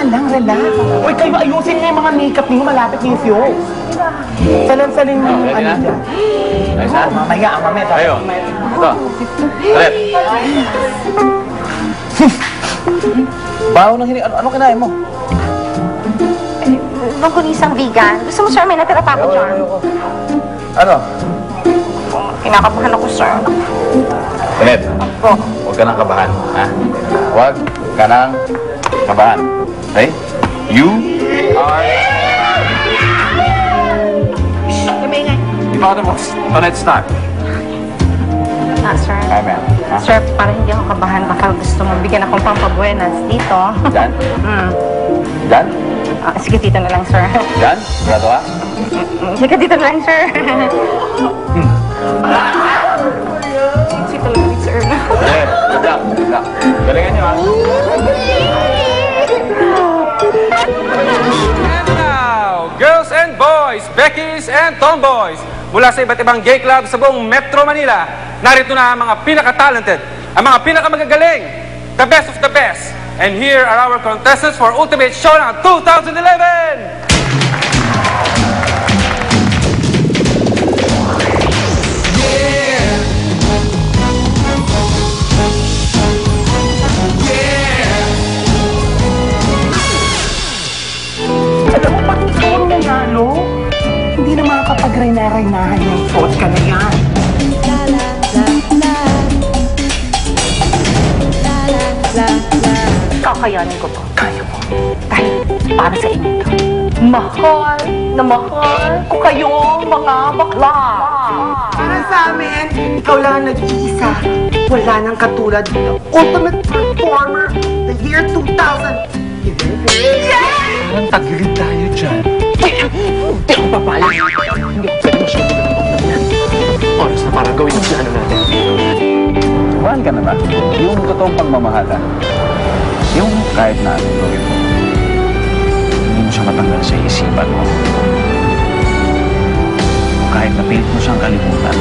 lang, relax. Uy, kayo ayusin niyo yung mga makeup niyo, malapit niyo yung show. Salan-salin mo yung ano dyan. Ayos na? Mamaya. Tayo. Ito. Talit. Baho ng hiling. Ano kinain mo? Longganisang vegan. Gusto mo, sir, may natira pa ako dyan. Ano? Kinakabahan ako, sir. Talit. Opo. Huwag ka nang kabahan. Ha? Huwag ka nang kabahan. Okay? You are... Ipakita mo. Talit, start. Sir. Hi, ma'am. Ha? Sir, parang hindi ako kabahan. Baka gusto mo bigyan akong pampabuenas dito. Diyan? Diyan? Sige, dito na lang, sir. Diyan? Sigurado ka? Sige, dito na lang, sir. Sexy talaga ni sir. Okay. Good luck. Good luck. Galingan niyo, ha? And now, girls and boys, Beckies and Tomboys, mula sa iba't ibang gay club sa buong Metro Manila, narito na ang mga pinaka-talented, ang mga pinaka-magagaling, the best of the best. And here are our contestants for Ultimate Showdown 2011! Alam mo, pag ikaw ang nanalo, hindi na makakapag-reyna-reynahan yung suot ka na yan. Kakayanin ko to. Kaya mo. Dahil para sa inyo to. Mahal na mahal ko kayong mga bakla. Para sa amin, ikaw lang ang nag-iisa. Wala nang katulad ng ultimate performer the year 2000. Parang tagilid tayo dyan. Hindi ako papayag. Hindi ako pwede masyado ng bakla yan. Oras na para gawin ang plano natin. Sumahan ka na ba? Yung totoong pagmamahala. Yung kahit na anong gawin mo, hindi mo siya matanggal sa isipan mo. Kahit na pilit mo siyang kalimutan,